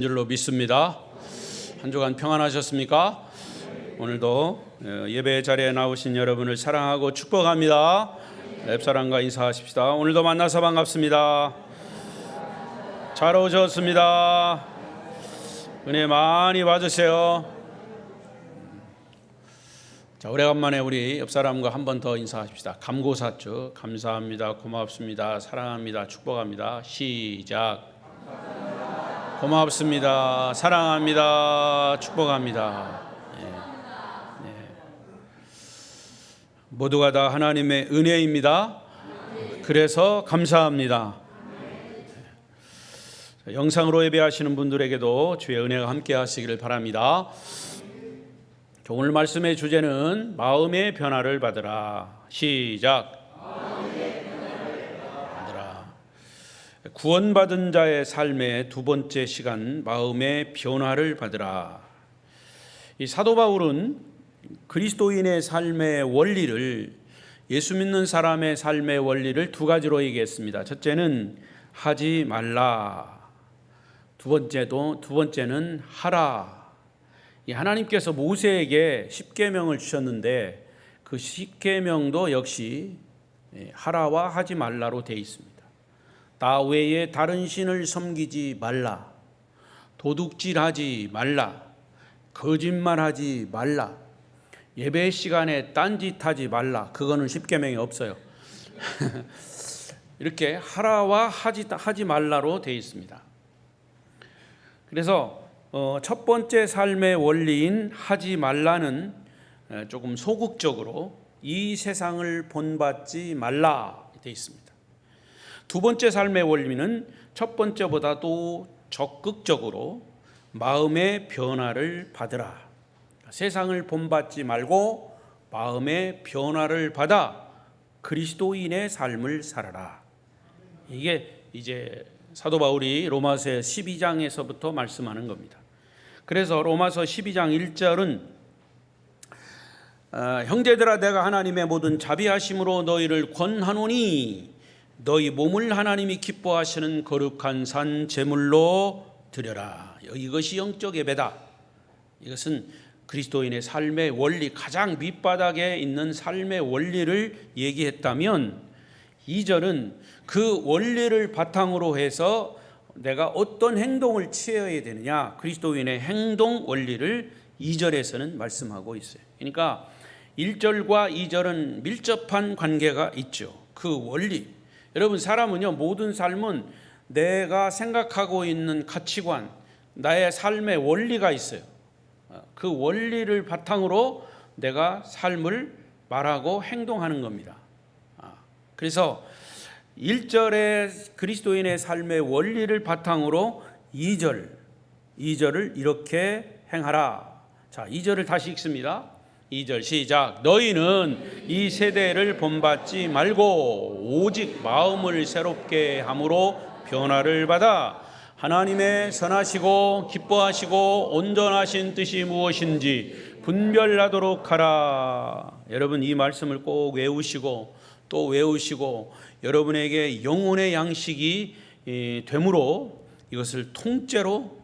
줄로 믿습니다. 한 주간 평안하셨습니까? 오늘도 예배 자리에 나오신 여러분을 사랑하고 축복합니다. 랩사랑과 인사하십시다. 오늘도 만나서 반갑습니다. 잘 오셨습니다. 은혜 많이 받으세요. 자, 오래간만에 우리 옆사람과 한 번 더 인사하십시다. 감고사주 감사합니다. 고맙습니다. 사랑합니다. 축복합니다. 시작. 고맙습니다. 사랑합니다. 축복합니다. 네. 모두가 다 하나님의 은혜입니다. 그래서 감사합니다. 영상으로 예배하시는 분들에게도 주의 은혜가 함께 하시기를 바랍니다. 오늘 말씀의 주제는 마음의 변화를 받으라. 시작. 구원받은 자의 삶의 두 번째 시간, 마음의 변화를 받으라. 이 사도 바울은 그리스도인의 삶의 원리를, 예수 믿는 사람의 삶의 원리를 두 가지로 얘기했습니다. 첫째는 하지 말라. 두 번째는 하라. 하나님께서 모세에게 십계명을 주셨는데 그 십계명도 역시 하라와 하지 말라로 되어 있습니다. 나 외에 다른 신을 섬기지 말라. 도둑질하지 말라. 거짓말하지 말라. 예배 시간에 딴짓하지 말라. 그거는 십계명에 없어요. 이렇게 하라와 하지 말라로 되어 있습니다. 그래서 첫 번째 삶의 원리인 하지 말라는 조금 소극적으로 이 세상을 본받지 말라 되어 있습니다. 두 번째 삶의 원리는 첫 번째보다도 적극적으로 마음의 변화를 받으라. 세상을 본받지 말고 마음의 변화를 받아 그리스도인의 삶을 살아라. 이게 이제 사도 바울이 로마서 12장에서부터 말씀하는 겁니다. 그래서 로마서 12장 1절은 형제들아 내가 하나님의 모든 자비하심으로 너희를 권하노니 너희 몸을 하나님이 기뻐하시는 거룩한 산 제물로 드려라. 이것이 영적 예배다. 이것은 그리스도인의 삶의 원리, 가장 밑바닥에 있는 삶의 원리를 얘기했다면 2절은 그 원리를 바탕으로 해서 내가 어떤 행동을 취해야 되느냐, 그리스도인의 행동 원리를 2절에서는 말씀하고 있어요. 그러니까 1절과 2절은 밀접한 관계가 있죠. 그 원리. 여러분, 사람은요, 모든 삶은 내가 생각하고 있는 가치관, 나의 삶의 원리가 있어요. 그 원리를 바탕으로 내가 삶을 말하고 행동하는 겁니다. 그래서 1절의 그리스도인의 삶의 원리를 바탕으로 2절을 이렇게 행하라. 자, 2절을 다시 읽습니다. 2절 시작. 너희는 이 세대를 본받지 말고 오직 마음을 새롭게 함으로 변화를 받아 하나님의 선하시고 기뻐하시고 온전하신 뜻이 무엇인지 분별하도록 하라. 여러분, 이 말씀을 꼭 외우시고 또 외우시고 여러분에게 영혼의 양식이 되므로 이것을 통째로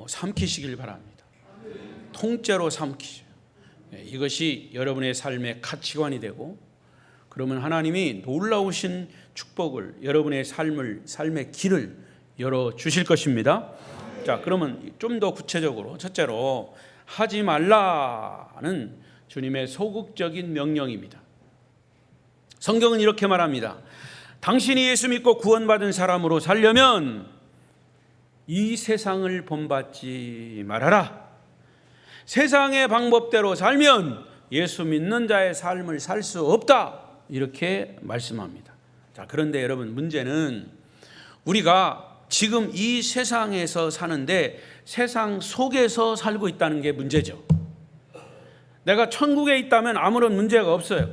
삼키시길 바랍니다. 통째로 삼키시오. 이것이 여러분의 삶의 가치관이 되고, 그러면 하나님이 놀라우신 축복을, 여러분의 삶의 길을 열어주실 것입니다. 자, 그러면 좀 더 구체적으로, 첫째로 하지 말라는 주님의 소극적인 명령입니다. 성경은 이렇게 말합니다. 당신이 예수 믿고 구원받은 사람으로 살려면 이 세상을 본받지 말아라. 세상의 방법대로 살면 예수 믿는 자의 삶을 살 수 없다. 이렇게 말씀합니다. 자, 그런데 여러분, 문제는 우리가 지금 이 세상에서 사는데 세상 속에서 살고 있다는 게 문제죠. 내가 천국에 있다면 아무런 문제가 없어요.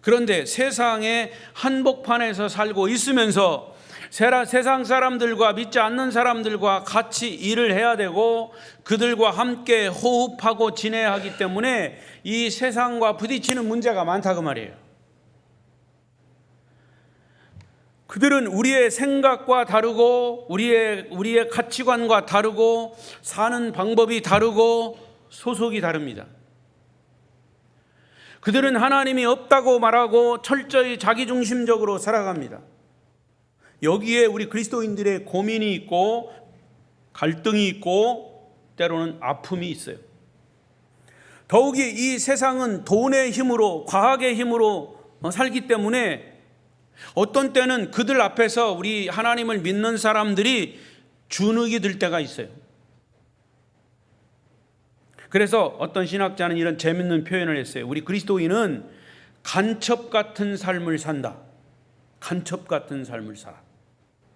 그런데 세상의 한복판에서 살고 있으면서 세상 사람들과 믿지 않는 사람들과 같이 일을 해야 되고 그들과 함께 호흡하고 지내야 하기 때문에 이 세상과 부딪히는 문제가 많다 그 말이에요. 그들은 우리의 생각과 다르고 우리의 가치관과 다르고 사는 방법이 다르고 소속이 다릅니다. 그들은 하나님이 없다고 말하고 철저히 자기중심적으로 살아갑니다. 여기에 우리 그리스도인들의 고민이 있고 갈등이 있고 때로는 아픔이 있어요. 더욱이 이 세상은 돈의 힘으로, 과학의 힘으로 살기 때문에 어떤 때는 그들 앞에서 우리 하나님을 믿는 사람들이 주눅이 들 때가 있어요. 그래서 어떤 신학자는 이런 재밌는 표현을 했어요. 우리 그리스도인은 간첩 같은 삶을 산다. 간첩 같은 삶을 살아.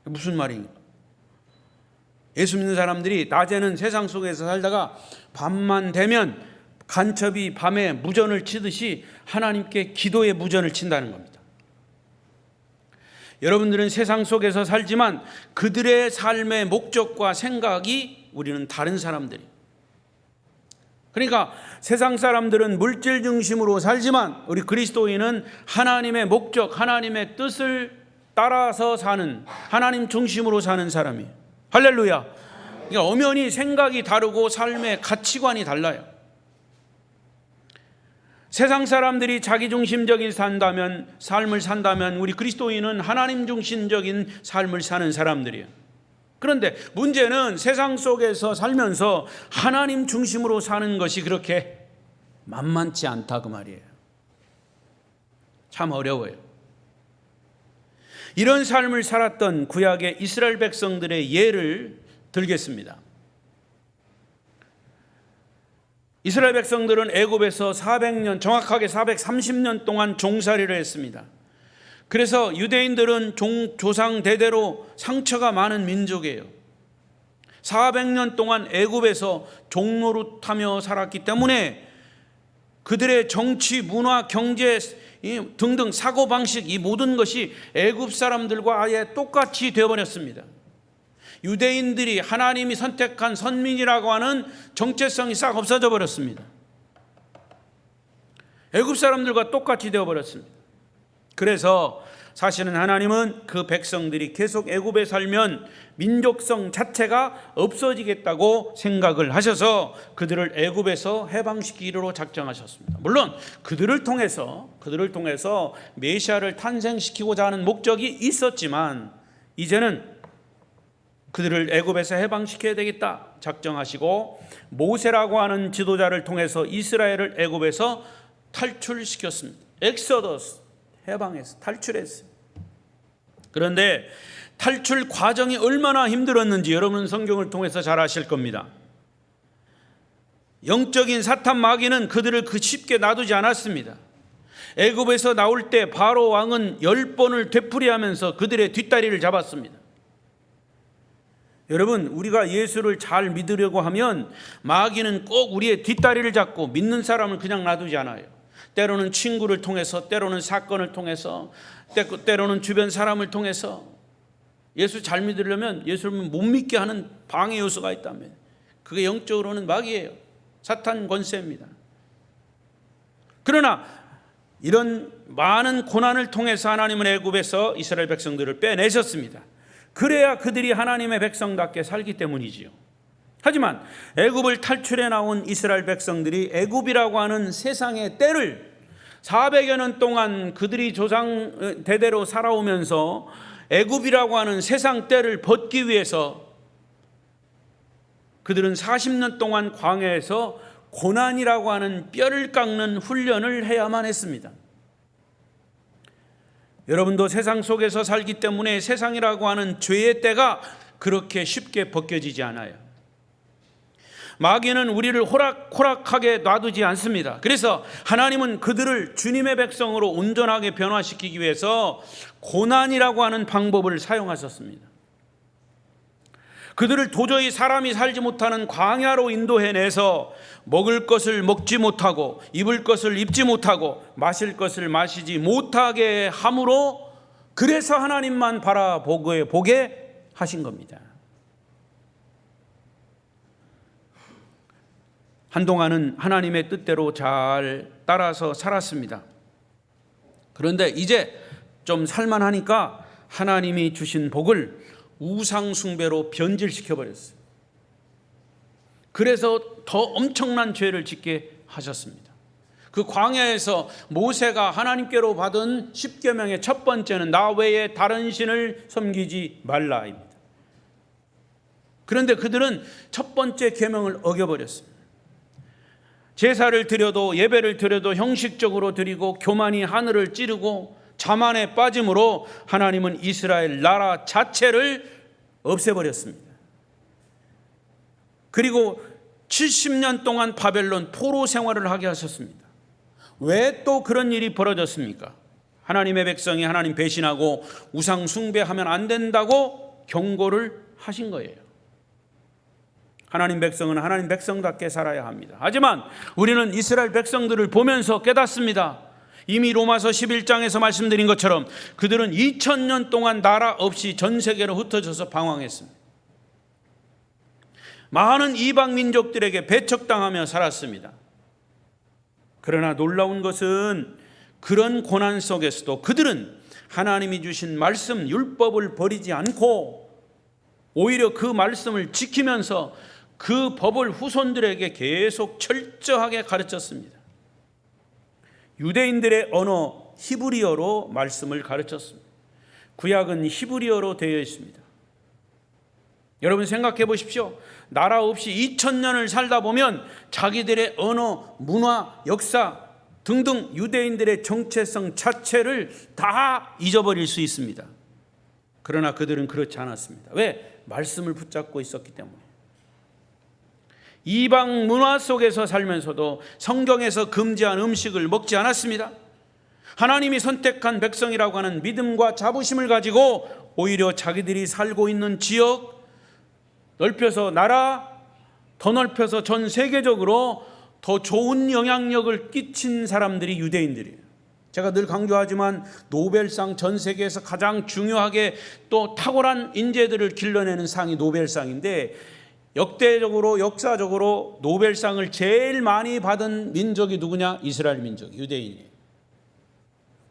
무슨 말인가? 예수 믿는 사람들이 낮에는 세상 속에서 살다가 밤만 되면 간첩이 밤에 무전을 치듯이 하나님께 기도의 무전을 친다는 겁니다. 여러분들은 세상 속에서 살지만 그들의 삶의 목적과 생각이 우리는 다른 사람들이. 그러니까 세상 사람들은 물질 중심으로 살지만 우리 그리스도인은 하나님의 목적, 하나님의 뜻을 따라서 사는, 하나님 중심으로 사는 사람이에요. 할렐루야. 그러니까 엄연히 생각이 다르고 삶의 가치관이 달라요. 세상 사람들이 자기중심적인 삶을 산다면 우리 그리스도인은 하나님 중심적인 삶을 사는 사람들이에요. 그런데 문제는 세상 속에서 살면서 하나님 중심으로 사는 것이 그렇게 만만치 않다 그 말이에요. 참 어려워요. 이런 삶을 살았던 구약의 이스라엘 백성들의 예를 들겠습니다. 이스라엘 백성들은 애굽에서 400년, 정확하게 430년 동안 종살이를 했습니다. 그래서 유대인들은 조상 대대로 상처가 많은 민족이에요. 400년 동안 애굽에서 종노릇하며 살았기 때문에 그들의 정치, 문화, 경제 등등 사고방식, 이 모든 것이 애굽 사람들과 아예 똑같이 되어버렸습니다. 유대인들이 하나님이 선택한 선민이라고 하는 정체성이 싹 없어져 버렸습니다. 애굽 사람들과 똑같이 되어버렸습니다. 그래서 사실은 하나님은 그 백성들이 계속 애굽에 살면 민족성 자체가 없어지겠다고 생각을 하셔서 그들을 애굽에서 해방시키기로 작정하셨습니다. 물론 그들을 통해서 메시아를 탄생시키고자 하는 목적이 있었지만 이제는 그들을 애굽에서 해방시켜야 되겠다 작정하시고 모세라고 하는 지도자를 통해서 이스라엘을 애굽에서 탈출시켰습니다. 엑소더스, 해방해서 탈출했어요. 그런데 탈출 과정이 얼마나 힘들었는지 여러분 성경을 통해서 잘 아실 겁니다. 영적인 사탄 마귀는 그들을 쉽게 놔두지 않았습니다. 애굽에서 나올 때 바로 왕은 10번을 되풀이하면서 그들의 뒷다리를 잡았습니다. 여러분, 우리가 예수를 잘 믿으려고 하면 마귀는 꼭 우리의 뒷다리를 잡고 믿는 사람을 그냥 놔두지 않아요. 때로는 친구를 통해서, 때로는 사건을 통해서, 때로는 주변 사람을 통해서 예수 잘 믿으려면 예수를 못 믿게 하는 방해 요소가 있다면 그게 영적으로는 마귀예요. 사탄 권세입니다. 그러나 이런 많은 고난을 통해서 하나님은 애굽에서 이스라엘 백성들을 빼내셨습니다. 그래야 그들이 하나님의 백성답게 살기 때문이지요. 하지만 애굽을 탈출해 나온 이스라엘 백성들이 애굽이라고 하는 세상의 때를 400여 년 동안 그들이 조상 대대로 살아오면서 애굽이라고 하는 세상 때를 벗기 위해서 그들은 40년 동안 광야에서 고난이라고 하는 뼈를 깎는 훈련을 해야만 했습니다. 여러분도 세상 속에서 살기 때문에 세상이라고 하는 죄의 때가 그렇게 쉽게 벗겨지지 않아요. 마귀는 우리를 호락호락하게 놔두지 않습니다. 그래서 하나님은 그들을 주님의 백성으로 온전하게 변화시키기 위해서 고난이라고 하는 방법을 사용하셨습니다. 그들을 도저히 사람이 살지 못하는 광야로 인도해내서 먹을 것을 먹지 못하고 입을 것을 입지 못하고 마실 것을 마시지 못하게 함으로 그래서 하나님만 바라보게 하신 겁니다. 한동안은 하나님의 뜻대로 잘 따라서 살았습니다. 그런데 이제 좀 살만하니까 하나님이 주신 복을 우상 숭배로 변질시켜 버렸어요. 그래서 더 엄청난 죄를 짓게 하셨습니다. 그 광야에서 모세가 하나님께로 받은 10계명의 첫 번째는 나 외에 다른 신을 섬기지 말라입니다. 그런데 그들은 첫 번째 계명을 어겨버렸습니다. 제사를 드려도 예배를 드려도 형식적으로 드리고 교만히 하늘을 찌르고 자만에 빠짐으로 하나님은 이스라엘 나라 자체를 없애버렸습니다. 그리고 70년 동안 바벨론 포로 생활을 하게 하셨습니다. 왜 또 그런 일이 벌어졌습니까? 하나님의 백성이 하나님 배신하고 우상 숭배하면 안 된다고 경고를 하신 거예요. 하나님 백성은 하나님 백성답게 살아야 합니다. 하지만 우리는 이스라엘 백성들을 보면서 깨닫습니다. 이미 로마서 11장에서 말씀드린 것처럼 그들은 2000년 동안 나라 없이 전 세계로 흩어져서 방황했습니다. 많은 이방 민족들에게 배척당하며 살았습니다. 그러나 놀라운 것은 그런 고난 속에서도 그들은 하나님이 주신 말씀 율법을 버리지 않고 오히려 그 말씀을 지키면서 그 법을 후손들에게 계속 철저하게 가르쳤습니다. 유대인들의 언어 히브리어로 말씀을 가르쳤습니다. 구약은 히브리어로 되어 있습니다. 여러분 생각해 보십시오. 나라 없이 2000년을 살다 보면 자기들의 언어, 문화, 역사 등등 유대인들의 정체성 자체를 다 잊어버릴 수 있습니다. 그러나 그들은 그렇지 않았습니다. 왜? 말씀을 붙잡고 있었기 때문에. 이방 문화 속에서 살면서도 성경에서 금지한 음식을 먹지 않았습니다. 하나님이 선택한 백성이라고 하는 믿음과 자부심을 가지고 오히려 자기들이 살고 있는 지역 넓혀서 나라, 더 넓혀서 전 세계적으로 더 좋은 영향력을 끼친 사람들이 유대인들이에요. 제가 늘 강조하지만 노벨상 전 세계에서 가장 중요하게 또 탁월한 인재들을 길러내는 상이 노벨상인데 역대적으로 역사적으로 노벨상을 제일 많이 받은 민족이 누구냐? 이스라엘 민족, 유대인이에요.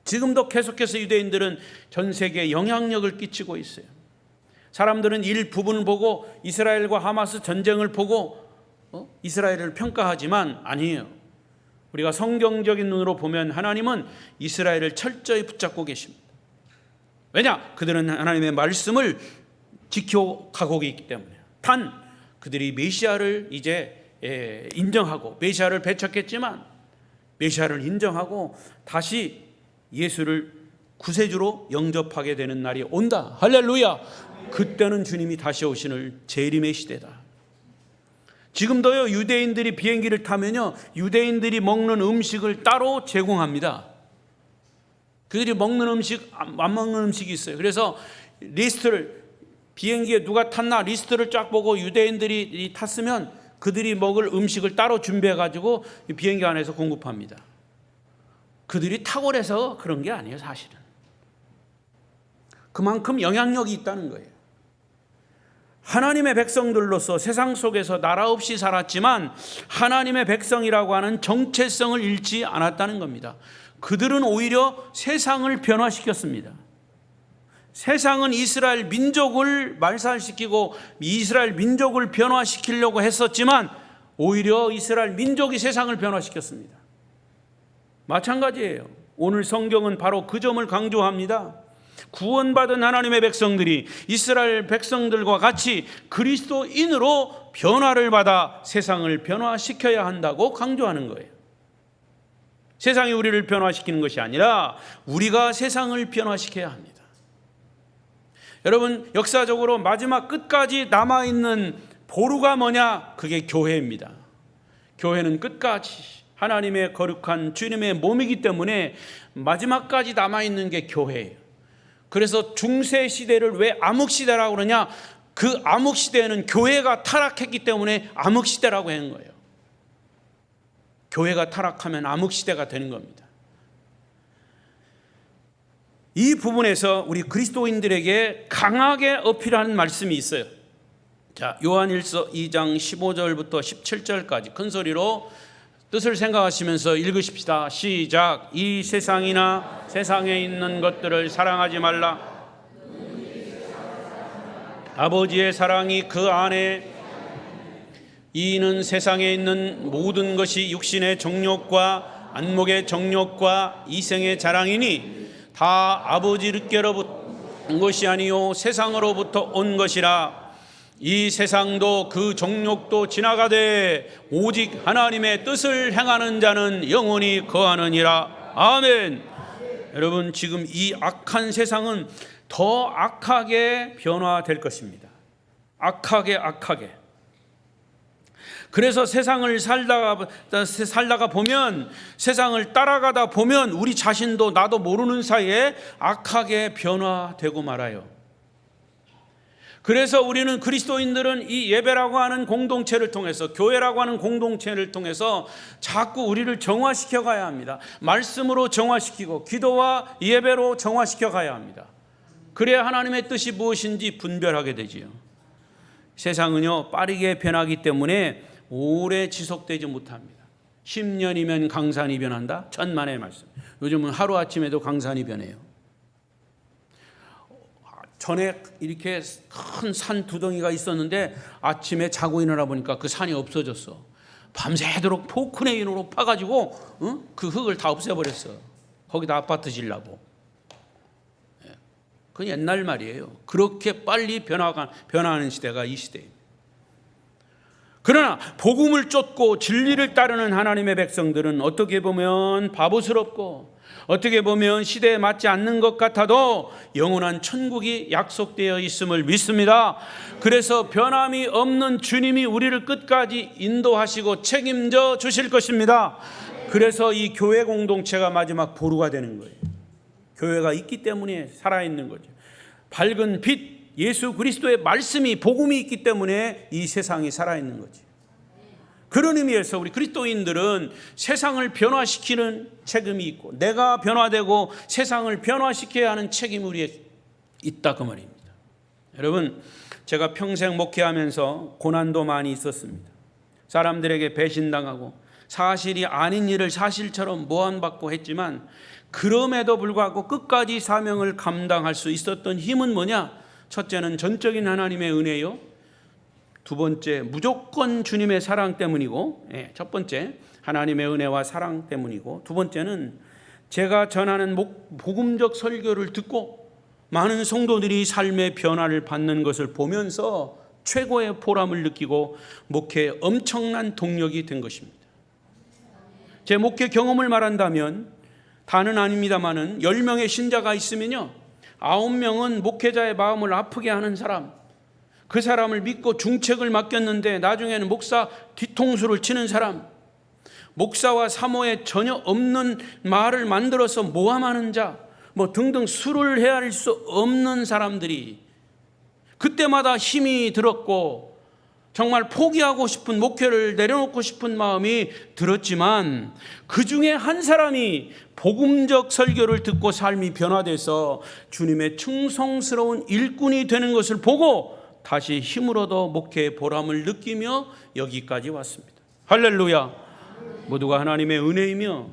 지금도 계속해서 유대인들은 전 세계에 영향력을 끼치고 있어요. 사람들은 일부분을 보고 이스라엘과 하마스 전쟁을 보고 이스라엘을 평가하지만 아니에요. 우리가 성경적인 눈으로 보면 하나님은 이스라엘을 철저히 붙잡고 계십니다. 왜냐? 그들은 하나님의 말씀을 지켜가고 있기 때문에. 단 그들이 메시아를 이제 인정하고 메시아를 배척했지만 메시아를 인정하고 다시 예수를 구세주로 영접하게 되는 날이 온다. 할렐루야. 그때는 주님이 다시 오시는 재림의 시대다. 지금도요 유대인들이 비행기를 타면요 유대인들이 먹는 음식을 따로 제공합니다. 그들이 먹는 음식 안 먹는 음식이 있어요. 그래서 리스트를 비행기에 누가 탔나 리스트를 쫙 보고 유대인들이 탔으면 그들이 먹을 음식을 따로 준비해 가지고 비행기 안에서 공급합니다. 그들이 탁월해서 그런 게 아니에요. 사실은 그만큼 영향력이 있다는 거예요. 하나님의 백성들로서 세상 속에서 나라 없이 살았지만 하나님의 백성이라고 하는 정체성을 잃지 않았다는 겁니다. 그들은 오히려 세상을 변화시켰습니다. 세상은 이스라엘 민족을 말살시키고 이스라엘 민족을 변화시키려고 했었지만 오히려 이스라엘 민족이 세상을 변화시켰습니다. 마찬가지예요. 오늘 성경은 바로 그 점을 강조합니다. 구원받은 하나님의 백성들이 이스라엘 백성들과 같이 그리스도인으로 변화를 받아 세상을 변화시켜야 한다고 강조하는 거예요. 세상이 우리를 변화시키는 것이 아니라 우리가 세상을 변화시켜야 합니다. 여러분 역사적으로 마지막 끝까지 남아있는 보루가 뭐냐? 그게 교회입니다. 교회는 끝까지 하나님의 거룩한 주님의 몸이기 때문에 마지막까지 남아있는 게 교회예요. 그래서 중세 시대를 왜 암흑시대라고 그러냐? 그 암흑시대에는 교회가 타락했기 때문에 암흑시대라고 하는 거예요. 교회가 타락하면 암흑시대가 되는 겁니다. 이 부분에서 우리 그리스도인들에게 강하게 어필하는 말씀이 있어요. 자, 요한일서 2장 15절부터 17절까지 큰 소리로 뜻을 생각하시면서 읽으십시다. 시작. 이 세상이나 세상에 있는 것들을 사랑하지 말라. 아버지의 사랑이 그 안에, 이는 세상에 있는 모든 것이 육신의 정욕과 안목의 정욕과 이생의 자랑이니 다 아버지께로부터 온 것이 아니요 세상으로부터 온 것이라. 이 세상도 그 정욕도 지나가되 오직 하나님의 뜻을 행하는 자는 영원히 거하느니라. 아멘. 여러분, 지금 이 악한 세상은 더 악하게 변화될 것입니다. 악하게. 그래서 세상을 살다가 보면, 세상을 따라가다 보면 우리 자신도 나도 모르는 사이에 악하게 변화되고 말아요. 그래서 우리는, 그리스도인들은 이 예배라고 하는 공동체를 통해서, 교회라고 하는 공동체를 통해서 자꾸 우리를 정화시켜 가야 합니다. 말씀으로 정화시키고 기도와 예배로 정화시켜 가야 합니다. 그래야 하나님의 뜻이 무엇인지 분별하게 되지요. 세상은요, 빠르게 변하기 때문에 오래 지속되지 못합니다. 10년이면 강산이 변한다? 천만의 말씀. 요즘은 하루아침에도 강산이 변해요. 전에 이렇게 큰 산 두덩이가 있었는데 아침에 자고 일어나 보니까 그 산이 없어졌어. 밤새도록 포크레인으로 파가지고 그 흙을 다 없애버렸어. 거기다 아파트 지려고. 그건 옛날 말이에요. 그렇게 빨리 변화하는 시대가 이 시대입니다. 그러나 복음을 쫓고 진리를 따르는 하나님의 백성들은 어떻게 보면 바보스럽고, 어떻게 보면 시대에 맞지 않는 것 같아도 영원한 천국이 약속되어 있음을 믿습니다. 그래서 변함이 없는 주님이 우리를 끝까지 인도하시고 책임져 주실 것입니다. 그래서 이 교회 공동체가 마지막 보루가 되는 거예요. 교회가 있기 때문에 살아있는 거죠. 밝은 빛, 예수 그리스도의 말씀이, 복음이 있기 때문에 이 세상이 살아있는 거지. 그런 의미에서 우리 그리스도인들은 세상을 변화시키는 책임이 있고, 내가 변화되고 세상을 변화시켜야 하는 책임이 우리에 있다, 그 말입니다. 여러분, 제가 평생 목회하면서 고난도 많이 있었습니다. 사람들에게 배신당하고 사실이 아닌 일을 사실처럼 모함받고 했지만, 그럼에도 불구하고 끝까지 사명을 감당할 수 있었던 힘은 뭐냐? 첫째는 전적인 하나님의 은혜요. 두 번째, 무조건 주님의 사랑 때문이고, 첫 번째 하나님의 은혜와 사랑 때문이고, 두 번째는 제가 전하는 복음적 설교를 듣고 많은 성도들이 삶의 변화를 받는 것을 보면서 최고의 보람을 느끼고 목회에 엄청난 동력이 된 것입니다. 제 목회 경험을 말한다면, 다는 아닙니다마는 10명의 신자가 있으면요, 9명은 목회자의 마음을 아프게 하는 사람, 그 사람을 믿고 중책을 맡겼는데 나중에는 목사 뒤통수를 치는 사람, 목사와 사모에 전혀 없는 말을 만들어서 모함하는 자, 등등 수를 헤아릴 수 없는 사람들이 그때마다 힘이 들었고 정말 포기하고 싶은, 목회를 내려놓고 싶은 마음이 들었지만, 그 중에 한 사람이 복음적 설교를 듣고 삶이 변화돼서 주님의 충성스러운 일꾼이 되는 것을 보고 다시 힘을 얻어 목회의 보람을 느끼며 여기까지 왔습니다. 할렐루야. 모두가 하나님의 은혜이며,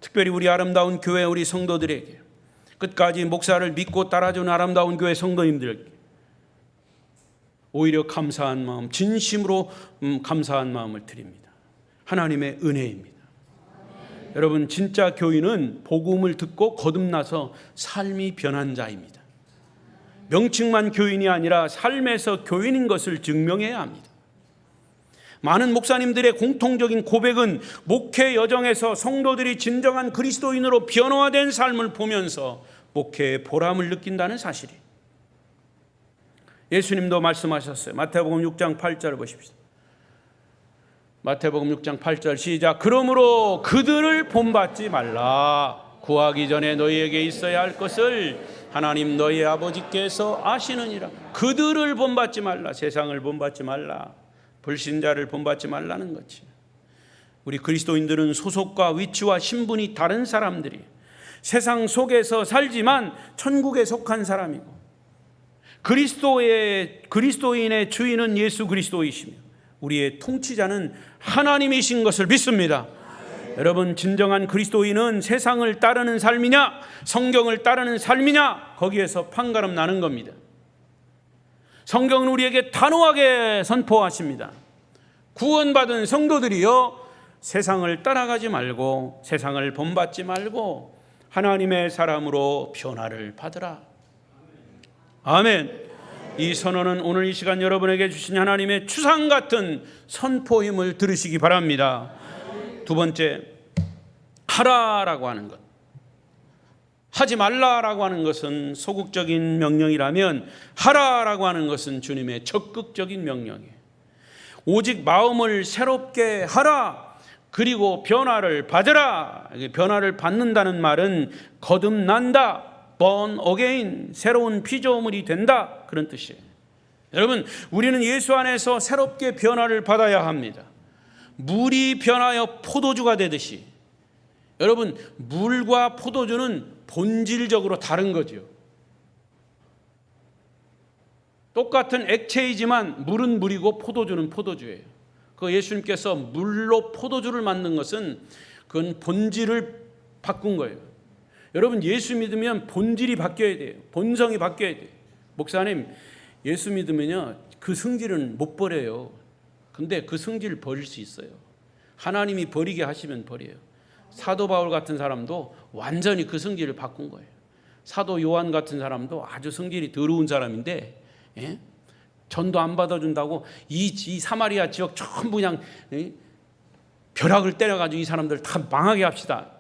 특별히 우리 아름다운 교회, 우리 성도들에게, 끝까지 목사를 믿고 따라준 아름다운 교회 성도님들에게 오히려 감사한 마음, 진심으로 감사한 마음을 드립니다. 하나님의 은혜입니다. 여러분, 진짜 교인은 복음을 듣고 거듭나서 삶이 변한 자입니다. 명칭만 교인이 아니라 삶에서 교인인 것을 증명해야 합니다. 많은 목사님들의 공통적인 고백은 목회 여정에서 성도들이 진정한 그리스도인으로 변화된 삶을 보면서 목회의 보람을 느낀다는 사실이에요. 예수님도 말씀하셨어요. 마태복음 6장 8절 보십시오. 마태복음 6장 8절 시작. 그러므로 그들을 본받지 말라. 구하기 전에 너희에게 있어야 할 것을 하나님 너희 아버지께서 아시느니라. 그들을 본받지 말라. 세상을 본받지 말라. 불신자를 본받지 말라는 거지. 우리 그리스도인들은 소속과 위치와 신분이 다른 사람들이 세상 속에서 살지만 천국에 속한 사람이고, 그리스도인의 주인은 예수 그리스도이시며 우리의 통치자는 하나님이신 것을 믿습니다. 여러분, 진정한 그리스도인은 세상을 따르는 삶이냐 성경을 따르는 삶이냐, 거기에서 판가름 나는 겁니다. 성경은 우리에게 단호하게 선포하십니다. 구원받은 성도들이여 세상을 따라가지 말고 세상을 본받지 말고 하나님의 사람으로 변화를 받으라. 아멘. 이 선언은 오늘 이 시간 여러분에게 주신 하나님의 추상 같은 선포임을 들으시기 바랍니다. 두 번째, 하라라고 하는 것. 하지 말라라고 하는 것은 소극적인 명령이라면 하라라고 하는 것은 주님의 적극적인 명령이에요. 오직 마음을 새롭게 하라, 그리고 변화를 받으라. 변화를 받는다는 말은 거듭난다, born again, 새로운 피조물이 된다, 그런 뜻이에요. 여러분, 우리는 예수 안에서 새롭게 변화를 받아야 합니다. 물이 변하여 포도주가 되듯이, 여러분, 물과 포도주는 본질적으로 다른 거죠. 똑같은 액체이지만 물은 물이고 포도주는 포도주예요. 그 예수님께서 물로 포도주를 만든 것은 그건 본질을 바꾼 거예요. 여러분, 예수 믿으면 본질이 바뀌어야 돼요. 본성이 바뀌어야 돼요. 목사님, 예수 믿으면요 그 성질은 못 버려요. 근데 그 성질을 버릴 수 있어요. 하나님이 버리게 하시면 버려요. 사도 바울 같은 사람도 완전히 그 성질을 바꾼 거예요. 사도 요한 같은 사람도 아주 성질이 더러운 사람인데, 예? 전도 안 받아준다고 이 사마리아 지역 전부 그냥 벼락을 때려가지고 이 사람들 다 망하게 합시다.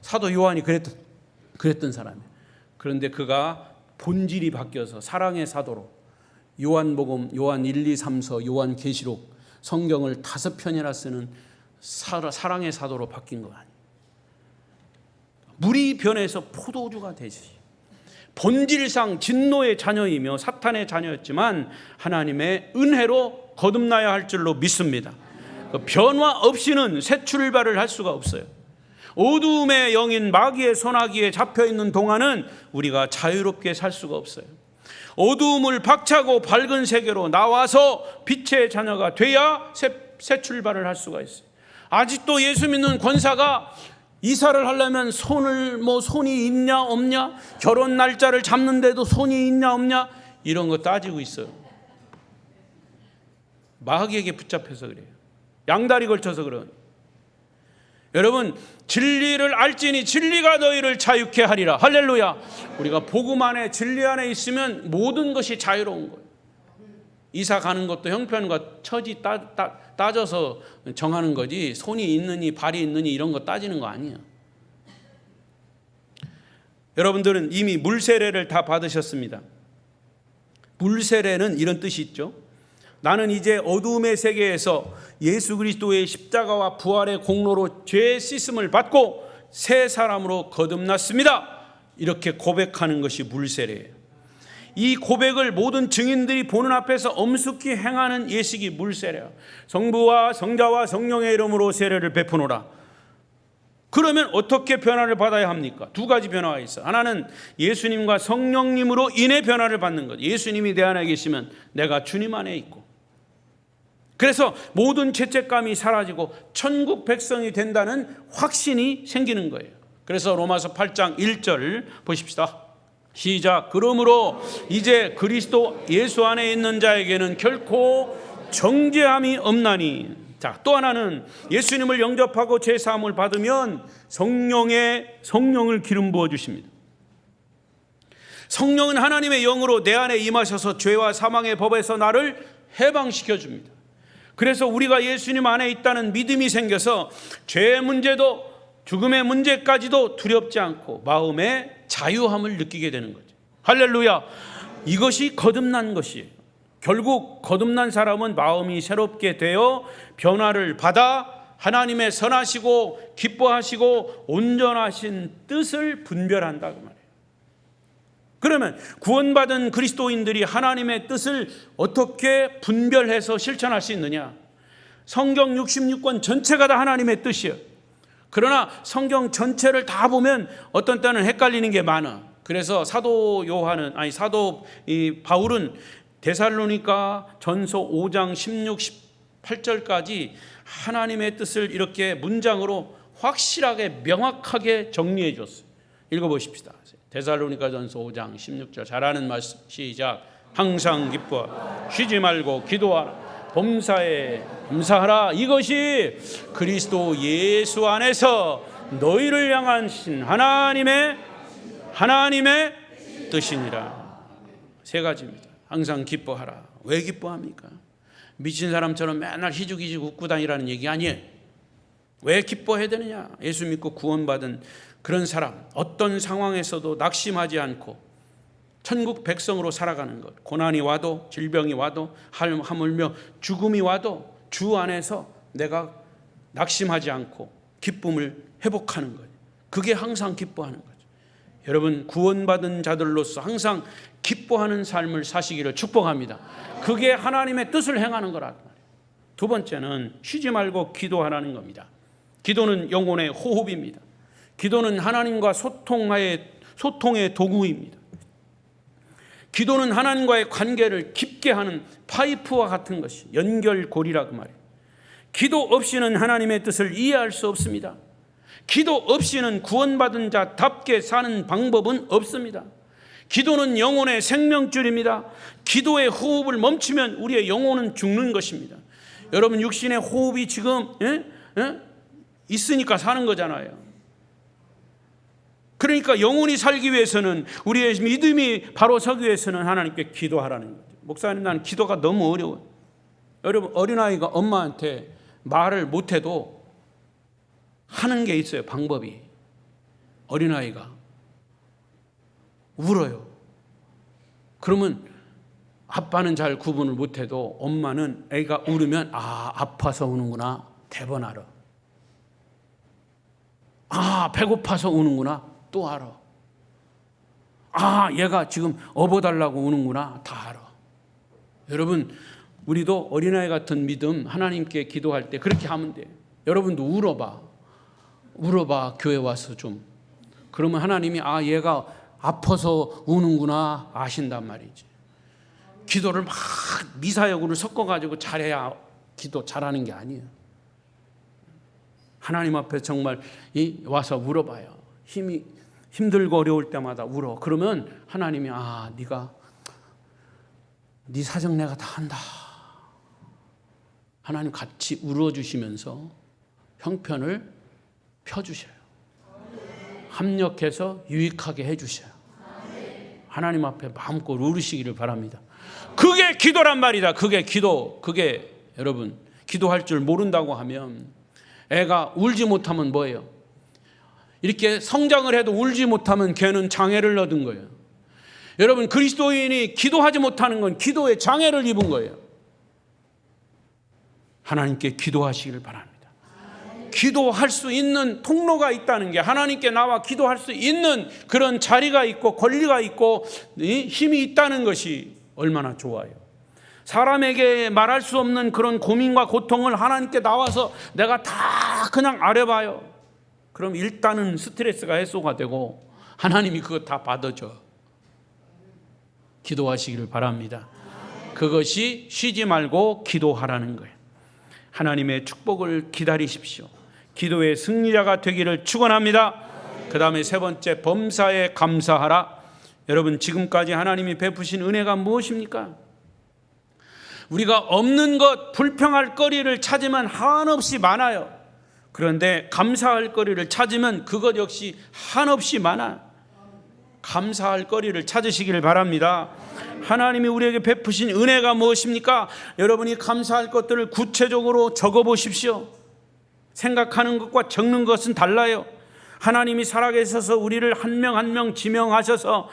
사도 요한이 그랬던 사람이에요. 그런데 그가 본질이 바뀌어서 사랑의 사도로, 요한복음, 요한 1, 2, 3서, 요한 계시록, 성경을 5편이나 쓰는 사랑의 사도로 바뀐 거 아니에요. 물이 변해서 포도주가 되지. 본질상 진노의 자녀이며 사탄의 자녀였지만 하나님의 은혜로 거듭나야 할 줄로 믿습니다. 변화 없이는 새 출발을 할 수가 없어요. 어두움의 영인 마귀의 손아귀에 잡혀있는 동안은 우리가 자유롭게 살 수가 없어요. 어두움을 박차고 밝은 세계로 나와서 빛의 자녀가 돼야 새 출발을 할 수가 있어요. 아직도 예수 믿는 권사가 이사를 하려면 손이 있냐 없냐, 결혼 날짜를 잡는데도 손이 있냐 없냐, 이런 거 따지고 있어요. 마귀에게 붙잡혀서 그래요. 양다리 걸쳐서 그래요. 여러분, 진리를 알지니 진리가 너희를 자유케 하리라. 할렐루야. 우리가 복음 안에, 진리 안에 있으면 모든 것이 자유로운 거예요. 이사 가는 것도 형편과 처지 따져서 정하는 거지, 손이 있느니 발이 있느니 이런 거 따지는 거 아니에요. 여러분들은 이미 물세례를 다 받으셨습니다. 물세례는 이런 뜻이 있죠. 나는 이제 어두움의 세계에서 예수 그리스도의 십자가와 부활의 공로로 죄 씻음을 받고 새 사람으로 거듭났습니다. 이렇게 고백하는 것이 물세례예요. 이 고백을 모든 증인들이 보는 앞에서 엄숙히 행하는 예식이 물세례예요. 성부와 성자와 성령의 이름으로 세례를 베푸노라. 그러면 어떻게 변화를 받아야 합니까? 두 가지 변화가 있어요. 하나는 예수님과 성령님으로 인해 변화를 받는 것. 예수님이 내 안에 계시면 내가 주님 안에 있고, 그래서 모든 죄책감이 사라지고 천국 백성이 된다는 확신이 생기는 거예요. 그래서 로마서 8장 1절 보십시다. 시작. 그러므로 이제 그리스도 예수 안에 있는 자에게는 결코 정죄함이 없나니. 자, 또 하나는 예수님을 영접하고 제사함을 받으면 성령을 기름 부어 주십니다. 성령은 하나님의 영으로 내 안에 임하셔서 죄와 사망의 법에서 나를 해방시켜 줍니다. 그래서 우리가 예수님 안에 있다는 믿음이 생겨서 죄의 문제도 죽음의 문제까지도 두렵지 않고 마음의 자유함을 느끼게 되는 거죠. 할렐루야. 이것이 거듭난 것이에요. 결국 거듭난 사람은 마음이 새롭게 되어 변화를 받아 하나님의 선하시고 기뻐하시고 온전하신 뜻을 분별한다고 말해요. 그러면 구원받은 그리스도인들이 하나님의 뜻을 어떻게 분별해서 실천할 수 있느냐? 성경 66권 전체가 다 하나님의 뜻이에요. 그러나 성경 전체를 다 보면 어떤 때는 헷갈리는 게 많아. 그래서 사도 바울은 데살로니가 전서 5장 16, 18절까지 하나님의 뜻을 이렇게 문장으로 확실하게 명확하게 정리해 줬어요. 읽어보십시다. 데살로니가 전서 5장 16절, 잘하는 말씀, 시작. 항상 기뻐하라. 쉬지 말고 기도하라. 범사에 감사하라. 이것이 그리스도 예수 안에서 너희를 향한 하나님의 뜻이니라. 세 가지입니다. 항상 기뻐하라. 왜 기뻐합니까? 미친 사람처럼 맨날 희죽희죽 웃고 다니라는 얘기 아니에요. 왜 기뻐해야 되느냐? 예수 믿고 구원받은 그런 사람, 어떤 상황에서도 낙심하지 않고 천국 백성으로 살아가는 것. 고난이 와도, 질병이 와도, 하물며 죽음이 와도 주 안에서 내가 낙심하지 않고 기쁨을 회복하는 것. 그게 항상 기뻐하는 거죠. 여러분, 구원받은 자들로서 항상 기뻐하는 삶을 사시기를 축복합니다. 그게 하나님의 뜻을 행하는 거라. 두 번째는 쉬지 말고 기도하라는 겁니다. 기도는 영혼의 호흡입니다. 기도는 하나님과 소통의 도구입니다. 기도는 하나님과의 관계를 깊게 하는 파이프와 같은 것이 연결고리라고 말이에요. 기도 없이는 하나님의 뜻을 이해할 수 없습니다. 기도 없이는 구원받은 자답게 사는 방법은 없습니다. 기도는 영혼의 생명줄입니다. 기도의 호흡을 멈추면 우리의 영혼은 죽는 것입니다. 여러분, 육신의 호흡이 지금 있으니까 사는 거잖아요. 그러니까 영혼이 살기 위해서는, 우리의 믿음이 바로 서기 위해서는 하나님께 기도하라는 거죠. 목사님, 나는 기도가 너무 어려워요. 여러분, 어린아이가 엄마한테 말을 못해도 하는 게 있어요. 방법이. 어린아이가 울어요. 그러면 아빠는 잘 구분을 못해도 엄마는 애가 울으면 아파서 우는구나 대번 알아. 배고파서 우는구나 또 알아. 얘가 지금 업어달라고 우는구나 다 알아. 여러분, 우리도 어린아이 같은 믿음 하나님께 기도할 때 그렇게 하면 돼. 여러분도 울어봐 교회 와서 좀. 그러면 하나님이 얘가 아파서 우는구나 아신단 말이지. 기도를 막 미사여구를 섞어가지고 잘해야 기도 잘하는 게 아니에요. 하나님 앞에 정말 와서 울어봐요. 힘들고 어려울 때마다 울어. 그러면 하나님이 네가 네 사정 내가 다 한다. 하나님 같이 울어주시면서 형편을 펴주셔요. 합력해서 유익하게 해주셔요. 하나님 앞에 마음껏 울으시기를 바랍니다. 그게 기도란 말이다. 그게 여러분, 기도할 줄 모른다고 하면, 애가 울지 못하면 뭐예요? 이렇게 성장을 해도 울지 못하면 걔는 장애를 얻은 거예요. 여러분, 그리스도인이 기도하지 못하는 건 기도에 장애를 입은 거예요. 하나님께 기도하시기를 바랍니다. 기도할 수 있는 통로가 있다는 게, 하나님께 나와 기도할 수 있는 그런 자리가 있고 권리가 있고 힘이 있다는 것이 얼마나 좋아요. 사람에게 말할 수 없는 그런 고민과 고통을 하나님께 나와서 내가 다 그냥 아뢰봐요. 그럼 일단은 스트레스가 해소가 되고 하나님이 그거 다 받아줘. 기도하시기를 바랍니다. 그것이 쉬지 말고 기도하라는 거예요. 하나님의 축복을 기다리십시오. 기도의 승리자가 되기를 축원합니다. 그 다음에 세 번째, 범사에 감사하라. 여러분, 지금까지 하나님이 베푸신 은혜가 무엇입니까? 우리가 없는 것, 불평할 거리를 찾으면 한없이 많아요. 그런데 감사할 거리를 찾으면 그것 역시 한없이 많아요. 감사할 거리를 찾으시기를 바랍니다. 하나님이 우리에게 베푸신 은혜가 무엇입니까? 여러분이 감사할 것들을 구체적으로 적어보십시오. 생각하는 것과 적는 것은 달라요. 하나님이 살아계셔서 우리를 한 명 한 명 지명하셔서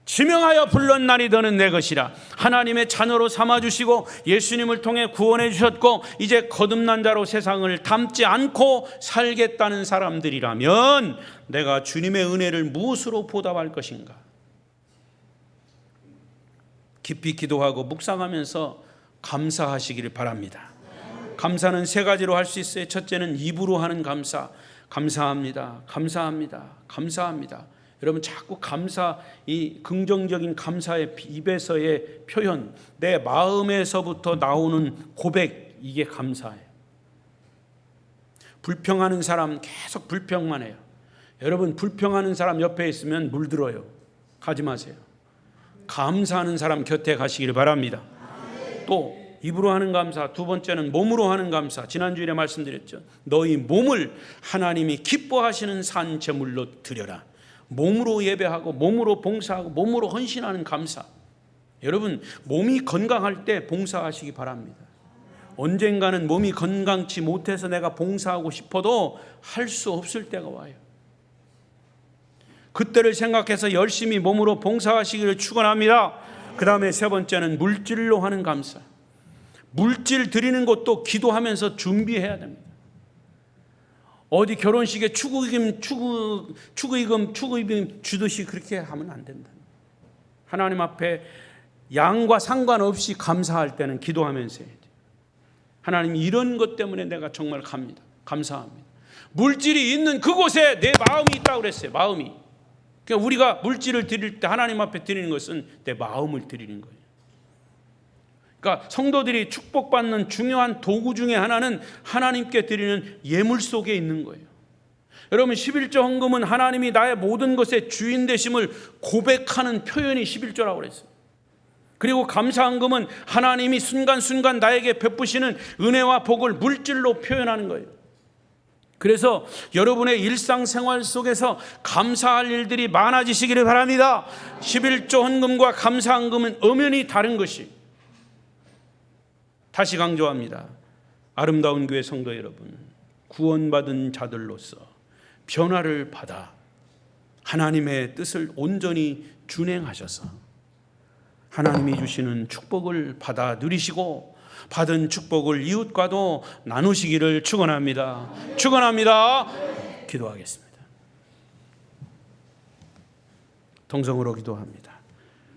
지명하여 불렀 날이 더는 내 것이라. 하나님의 자녀로 삼아주시고 예수님을 통해 구원해 주셨고 이제 거듭난 자로 세상을 닮지 않고 살겠다는 사람들이라면 내가 주님의 은혜를 무엇으로 보답할 것인가? 깊이 기도하고 묵상하면서 감사하시기를 바랍니다. 감사는 세 가지로 할 수 있어요. 첫째는 입으로 하는 감사. 감사합니다. 감사합니다. 감사합니다. 여러분, 자꾸 감사, 이 긍정적인 감사의 입에서의 표현, 내 마음에서부터 나오는 고백, 이게 감사예요. 불평하는 사람 계속 불평만 해요. 여러분, 불평하는 사람 옆에 있으면 물들어요. 가지 마세요. 감사하는 사람 곁에 가시길 바랍니다. 또 입으로 하는 감사, 두 번째는 몸으로 하는 감사. 지난주에 말씀드렸죠. 너희 몸을 하나님이 기뻐하시는 산 제물로 드려라. 몸으로 예배하고 몸으로 봉사하고 몸으로 헌신하는 감사. 여러분, 몸이 건강할 때 봉사하시기 바랍니다. 언젠가는 몸이 건강치 못해서 내가 봉사하고 싶어도 할 수 없을 때가 와요. 그때를 생각해서 열심히 몸으로 봉사하시기를 축원합니다. 그 다음에 세 번째는 물질로 하는 감사. 물질 드리는 것도 기도하면서 준비해야 됩니다. 어디 결혼식에 축의금 주듯이 그렇게 하면 안 된다. 하나님 앞에 양과 상관없이 감사할 때는 기도하면서 해야 돼요. 하나님, 이런 것 때문에 내가 정말 감사합니다. 물질이 있는 그곳에 내 마음이 있다고 그랬어요. 마음이. 그러니까 우리가 물질을 드릴 때 하나님 앞에 드리는 것은 내 마음을 드리는 거예요. 그러니까 성도들이 축복받는 중요한 도구 중에 하나는 하나님께 드리는 예물 속에 있는 거예요. 여러분, 11조 헌금은 하나님이 나의 모든 것의 주인 되심을 고백하는 표현이 11조라고 그랬어요. 그리고 감사헌금은 하나님이 순간순간 나에게 베푸시는 은혜와 복을 물질로 표현하는 거예요. 그래서 여러분의 일상생활 속에서 감사할 일들이 많아지시기를 바랍니다. 11조 헌금과 감사헌금은 엄연히 다른 것이. 다시 강조합니다. 아름다운 교회 성도 여러분, 구원받은 자들로서 변화를 받아 하나님의 뜻을 온전히 준행하셔서 하나님이 주시는 축복을 받아 누리시고 받은 축복을 이웃과도 나누시기를 축원합니다. 축원합니다. 기도하겠습니다. 통성으로 기도합니다.